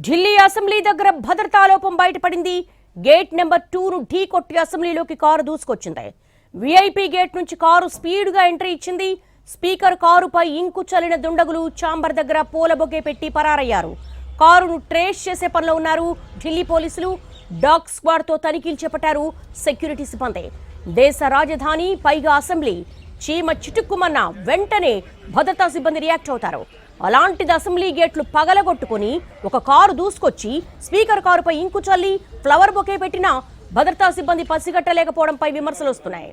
Delhi assembly దగ్గర భద్రతా లోపం బయటపడింది. గేట్ నెంబర్ 2ను ఢీ కొట్టి అసెంబ్లీలోకి కారు దూసుకొచ్చింది. విఐపీ గేట్ నుంచి కారు స్పీడ్గా ఎంట్రీ ఇచ్చింది. స్పీకర్ కారుపై ఇంకు చల్లిన దుండగులు చాంబర్ దగ్గర పూల బొకే పెట్టి పరారయ్యారు. కారును ట్రేస్ చేసే పనిలో ఉన్నారు ఢిల్లీ పోలీసులు. డాగ్ స్క్వాడ్తో తనిఖీలు చేపట్టారు సెక్యూరిటీ సిబ్బంది. దేశ రాజధాని పైగా అసెంబ్లీ, చీమ చిటుక్కుమన్న వెంటనే భద్రతా సిబ్బంది రియాక్ట్ అవుతారు. అలాంటిది అసెంబ్లీ గేట్లు పగలగొట్టుకుని ఒక కారు దూసుకొచ్చి స్పీకర్ కారుపై ఇంకు చల్లి ఫ్లవర్ బొకే పెట్టినా భద్రతా సిబ్బంది పసిగట్టలేకపోవడంపై విమర్శలు వస్తున్నాయి.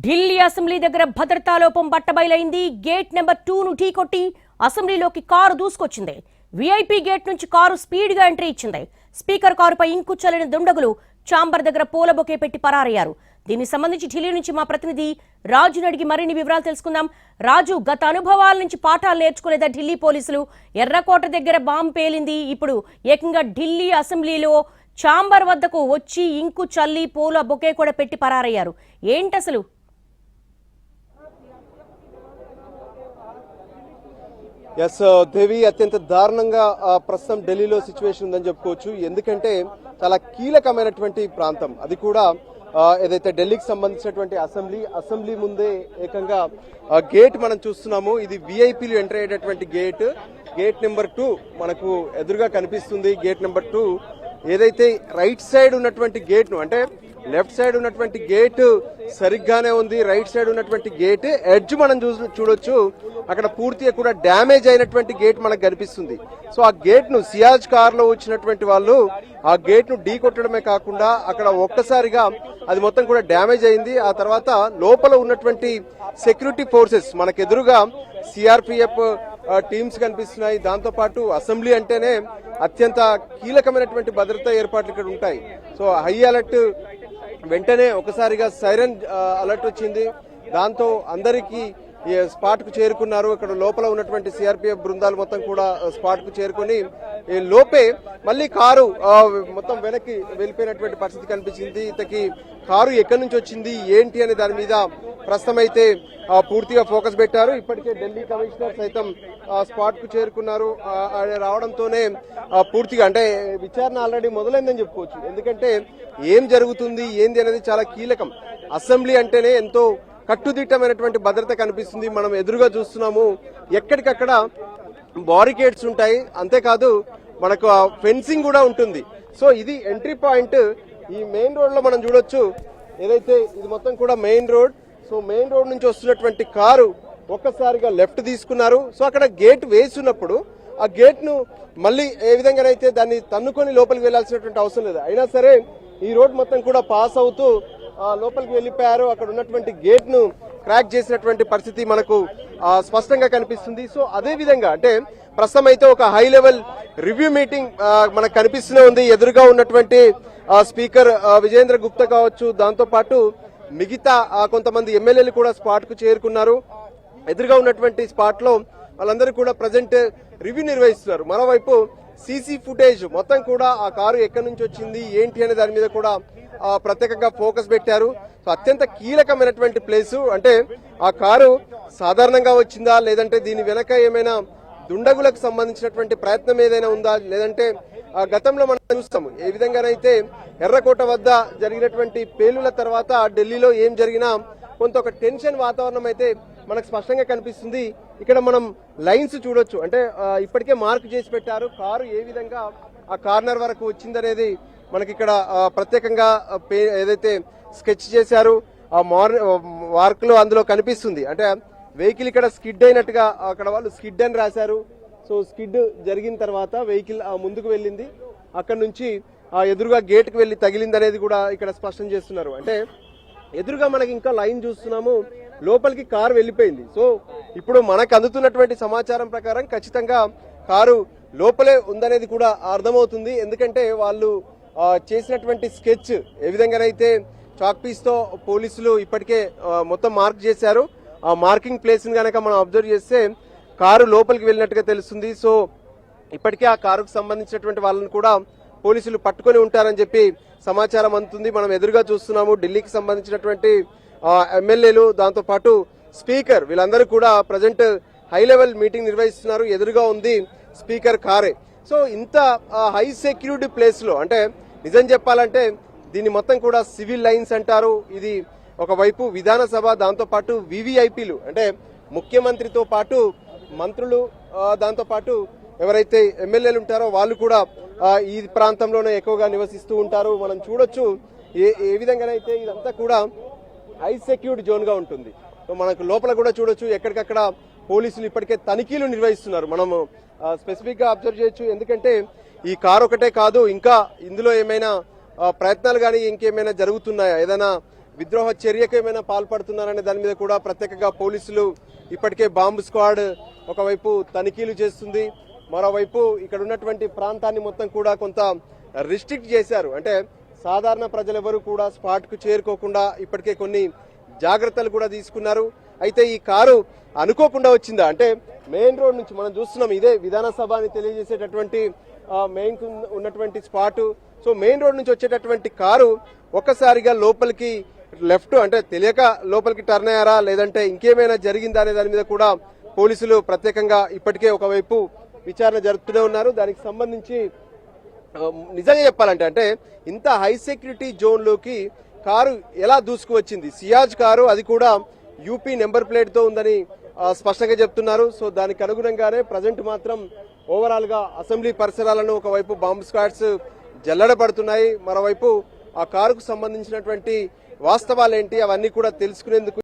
ఢిల్లీ అసెంబ్లీ దగ్గర భద్రతా లోపం బట్టబయలైంది. గేట్ నెంబర్ 2ను ఢీకొట్టి అసెంబ్లీలోకి కారు దూసుకొచ్చింది. విఐపీ గేట్ నుంచి కారు స్పీడ్గా ఎంట్రీ ఇచ్చింది. స్పీకర్ కారుపై ఇంకు చల్లిన దుండగులు చాంబర్ దగ్గర పూల బొకే పెట్టి పరారయ్యారు. దీనికి సంబంధించి ఢిల్లీ నుంచి మా ప్రతినిధి రాజును అడిగి మరిన్ని వివరాలు తెలుసుకుందాం. రాజు, గత అనుభవాల నుంచి పాఠాలు నేర్చుకోలేదా ఢిల్లీ పోలీసులు? ఎర్రకోట దగ్గర బాంబు పేలింది, ఇప్పుడు ఏకంగా ఢిల్లీ అసెంబ్లీలో చాంబర్ వద్దకు వచ్చి ఇంకు చల్లి పూల బొకే కూడా పెట్టి పరారయ్యారు. ఏంటసలు? ఎస్ దేవి, అత్యంత దారుణంగా ప్రస్తుతం ఢిల్లీలో సిచ్యువేషన్ ఉందని చెప్పుకోవచ్చు. ఎందుకంటే చాలా కీలకమైనటువంటి ప్రాంతం, అది కూడా ఏదైతే ఢిల్లీకి సంబంధించినటువంటి అసెంబ్లీ ముందే ఏకంగా గేట్ మనం చూస్తున్నాము. ఇది విఐపీలు ఎంటర్ అయ్యేటటువంటి గేట్ నెంబర్ 2 మనకు ఎదురుగా కనిపిస్తుంది. గేట్ నెంబర్ 2 ఏదైతే రైట్ సైడ్ ఉన్నటువంటి గేట్ ను, అంటే లెఫ్ట్ సైడ్ ఉన్నటువంటి గేట్ సరిగ్గానే ఉంది, రైట్ సైడ్ ఉన్నటువంటి గేట్ ఎడ్జ్ మనం చూడొచ్చు, అక్కడ పూర్తిగా కూడా డ్యామేజ్ అయినటువంటి గేట్ మనకు కనిపిస్తుంది. సో ఆ గేట్ ను సియాజ్ కార్ లో వచ్చినటువంటి వాళ్ళు ఆ గేట్ ను ఢీ కొట్టడమే కాకుండా అక్కడ ఒక్కసారిగా అది మొత్తం కూడా డ్యామేజ్ అయింది. ఆ తర్వాత లోపల ఉన్నటువంటి సెక్యూరిటీ ఫోర్సెస్ మనకు ఎదురుగా సిఆర్పిఎఫ్ టీమ్స్ కనిపిస్తున్నాయి. దాంతో పాటు అసెంబ్లీ అంటేనే అత్యంత కీలకమైనటువంటి భద్రతా ఏర్పాట్లు ఇక్కడ ఉంటాయి. సో హై అలర్ట్, వెంటనే ఒకసారిగా సైరన్ అలర్ట్ వచ్చింది. దాంతో అందరికీ స్పాట్ కు చేరుకున్నారు. ఇక్కడ లోపల ఉన్నటువంటి సిఆర్పిఎఫ్ బృందాలు మొత్తం కూడా స్పాట్ కు చేరుకుని లోపే మళ్ళీ కారు మొత్తం వెనక్కి వెళ్ళిపోయినటువంటి పరిస్థితి కనిపించింది. ఇంతకీ కారు ఎక్కడి నుంచి వచ్చింది ఏంటి అనే దాని మీద ప్రస్తుతం అయితే పూర్తిగా ఫోకస్ పెట్టారు. ఇప్పటికే ఢిల్లీ కమిషనర్ సైతం స్పాట్ కు చేరుకున్నారు. రావడంతోనే పూర్తిగా అంటే విచారణ ఆల్రెడీ మొదలైందని చెప్పుకోవచ్చు. ఎందుకంటే ఏం జరుగుతుంది ఏంది అనేది చాలా కీలకం. అసెంబ్లీ అంటేనే ఎంతో కట్టుదిట్టమైనటువంటి భద్రత కనిపిస్తుంది. మనం ఎదురుగా చూస్తున్నాము, ఎక్కడికక్కడ బారికేడ్స్ ఉంటాయి, అంతేకాదు మనకు ఫెన్సింగ్ కూడా ఉంటుంది. సో ఇది ఎంట్రీ పాయింట్. ఈ మెయిన్ రోడ్ లో మనం చూడొచ్చు, ఏదైతే ఇది మొత్తం కూడా main road. So main road నుంచి వస్తున్నటువంటి కారు ఒక్కసారిగా లెఫ్ట్ తీసుకున్నారు. సో అక్కడ గేట్ వేస్తున్నప్పుడు ఆ గేట్ ను మళ్ళీ ఏ విధంగానైతే దాన్ని తన్నుకొని లోపలికి వెళ్లాల్సినటువంటి అవసరం లేదు. అయినా సరే ఈ రోడ్ మొత్తం కూడా పాస్ అవుతూ లోపలికి వెళ్లిపోయారు. అక్కడ ఉన్నటువంటి గేట్ ను క్రాక్ చేసినటువంటి పరిస్థితి మనకు స్పష్టంగా కనిపిస్తుంది. సో అదే విధంగా అంటే ప్రస్తుతం అయితే ఒక హై లెవెల్ రివ్యూ మీటింగ్ మనకు కనిపిస్తూనే ఉంది. ఎదురుగా ఉన్నటువంటి స్పీకర్ విజేంద్ర గుప్తా కావచ్చు, దాంతో పాటు మిగతా కొంతమంది ఎమ్మెల్యేలు కూడా స్పాట్ కు చేరుకున్నారు. ఎదురుగా ఉన్నటువంటి స్పాట్ లో వాళ్ళందరూ కూడా ప్రజెంట్ రివ్యూ నిర్వహిస్తున్నారు. మరోవైపు సీసీ ఫుటేజ్ మొత్తం కూడా ఆ కారు ఎక్కడి నుంచి వచ్చింది ఏంటి అనే దాని మీద కూడా ప్రత్యేకంగా ఫోకస్ పెట్టారు. సో అత్యంత కీలకమైనటువంటి ప్లేసు. అంటే ఆ కారు సాధారణంగా వచ్చిందా, లేదంటే దీని వెనక ఏమైనా దుండగులకు సంబంధించినటువంటి ప్రయత్నం ఏదైనా ఉందా, లేదంటే గతంలో మనం చూస్తాము ఏ విధంగానైతే ఎర్రకోట వద్ద జరిగినటువంటి పేలుల తర్వాత ఢిల్లీలో ఏం జరిగినా కొంత ఒక టెన్షన్ వాతావరణం అయితే మనకు స్పష్టంగా కనిపిస్తుంది. ఇక్కడ మనం లైన్స్ చూడొచ్చు, అంటే ఇప్పటికే మార్క్ చేసి పెట్టారు కారు ఏ విధంగా ఆ కార్నర్ వరకు వచ్చిందనేది మనకి ఇక్కడ ప్రత్యేకంగా ఏదైతే స్కెచ్ చేశారు ఆ మార్క్ లో అందులో కనిపిస్తుంది. అంటే వెహికల్ ఇక్కడ స్కిడ్ అయినట్టుగా అక్కడ వాళ్ళు స్కిడ్ అని రాశారు. సో స్కిడ్ జరిగిన తర్వాత వెహికల్ ముందుకు వెళ్ళింది, అక్కడ నుంచి ఎదురుగా గేట్ కు వెళ్లి తగిలింది అనేది కూడా ఇక్కడ స్పష్టం చేస్తున్నారు. అంటే ఎదురుగా మనకి ఇంకా లైన్ చూస్తున్నాము, లోపలికి కారు వెళ్లిపోయింది. సో ఇప్పుడు మనకు అందుతున్నటువంటి సమాచారం ప్రకారం ఖచ్చితంగా కారు లోపలే ఉందనేది కూడా అర్థమవుతుంది. ఎందుకంటే వాళ్ళు చేసినటువంటి స్కెచ్ ఏ విధంగానైతే చాక్ పీస్ తో పోలీసులు ఇప్పటికే మొత్తం మార్క్ చేశారు. ఆ మార్కింగ్ ప్లేస్ ని గనక మనం అబ్జర్వ్ చేస్తే కారు లోపలికి వెళ్ళినట్టుగా తెలుస్తుంది. సో ఇప్పటికే ఆ కారుకు సంబంధించినటువంటి వాళ్ళని కూడా పోలీసులు పట్టుకొని ఉంటారని చెప్పి సమాచారం అందుతుంది. మనం ఎదురుగా చూస్తున్నాము ఢిల్లీకి సంబంధించినటువంటి ఎమ్మెల్యేలు, దాంతో పాటు స్పీకర్, వీళ్ళందరూ కూడా ప్రజెంట్ హై లెవెల్ మీటింగ్ నిర్వహిస్తున్నారు. ఎదురుగా ఉంది స్పీకర్ కారే. సో ఇంత హై సెక్యూరిటీ ప్లేస్ లో, అంటే నిజం చెప్పాలంటే దీన్ని మొత్తం కూడా సివిల్ లైన్స్ అంటారు. ఇది ఒకవైపు విధానసభ, దాంతో పాటు వివిఐపీలు అంటే ముఖ్యమంత్రితో పాటు మంత్రులు, దాంతో పాటు ఎవరైతే ఎమ్మెల్యేలు ఉంటారో వాళ్ళు కూడా ఈ ప్రాంతంలోనే ఎక్కువగా నివసిస్తూ ఉంటారు. మనం చూడొచ్చు ఏ విధంగానైతే ఇదంతా కూడా హై సెక్యూరిటీ జోన్ గా ఉంటుంది. సో మనకు లోపల కూడా చూడొచ్చు ఎక్కడికక్కడ పోలీసులు ఇప్పటికే తనిఖీలు నిర్వహిస్తున్నారు. మనము స్పెసిఫిక్ గా అబ్జర్వ్ చేయొచ్చు. ఎందుకంటే ఈ కారు ఒకటే కాదు, ఇంకా ఇందులో ఏమైనా ప్రయత్నాలు కానీ ఇంకేమైనా జరుగుతున్నాయా, ఏదైనా విద్రోహ చర్యకు ఏమైనా పాల్పడుతున్నారనే దాని మీద కూడా ప్రత్యేకంగా పోలీసులు ఇప్పటికే బాంబు స్క్వాడ్ ఒకవైపు తనిఖీలు చేస్తుంది. మరోవైపు ఇక్కడ ఉన్నటువంటి ప్రాంతాన్ని మొత్తం కూడా కొంత రిస్ట్రిక్ట్ చేశారు. అంటే సాధారణ ప్రజలెవరూ కూడా స్పాట్ కు చేరుకోకుండా ఇప్పటికే కొన్ని జాగ్రత్తలు కూడా తీసుకున్నారు. అయితే ఈ కారు అనుకోకుండా వచ్చిందా అంటే మెయిన్ రోడ్ నుంచి మనం చూస్తున్నాం, ఇదే విధానసభ అని తెలియజేసేటటువంటి మెయిన్ ఉన్నటువంటి స్పాట్. సో మెయిన్ రోడ్ నుంచి వచ్చేటటువంటి కారు ఒక్కసారిగా లోపలికి లెఫ్ట్, అంటే తెలియక లోపలికి టర్న్ అయ్యారా లేదంటే ఇంకేమైనా జరిగిందా అనే దాని మీద కూడా పోలీసులు ప్రత్యేకంగా ఇప్పటికే ఒకవైపు విచారణ జరుపుతూనే ఉన్నారు. దానికి సంబంధించి నిజంగా చెప్పాలంటే అంటే ఇంత హై సెక్యూరిటీ జోన్ లోకి కారు ఎలా దూసుకువచ్చింది, సియాజ్ కారు, అది కూడా యూపీ నెంబర్ ప్లేట్ తో ఉందని స్పష్టంగా చెప్తున్నారు. సో దానికి అనుగుణంగానే ప్రజెంట్ మాత్రం ఓవరాల్ గా అసెంబ్లీ పరిసరాలను ఒకవైపు బాంబ్ స్క్వాడ్స్ జల్లెడపడుతున్నాయి. మరోవైపు ఆ కారుకు సంబంధించినటువంటి వాస్తవాలేంటి అవన్నీ కూడా తెలుసుకునేందుకు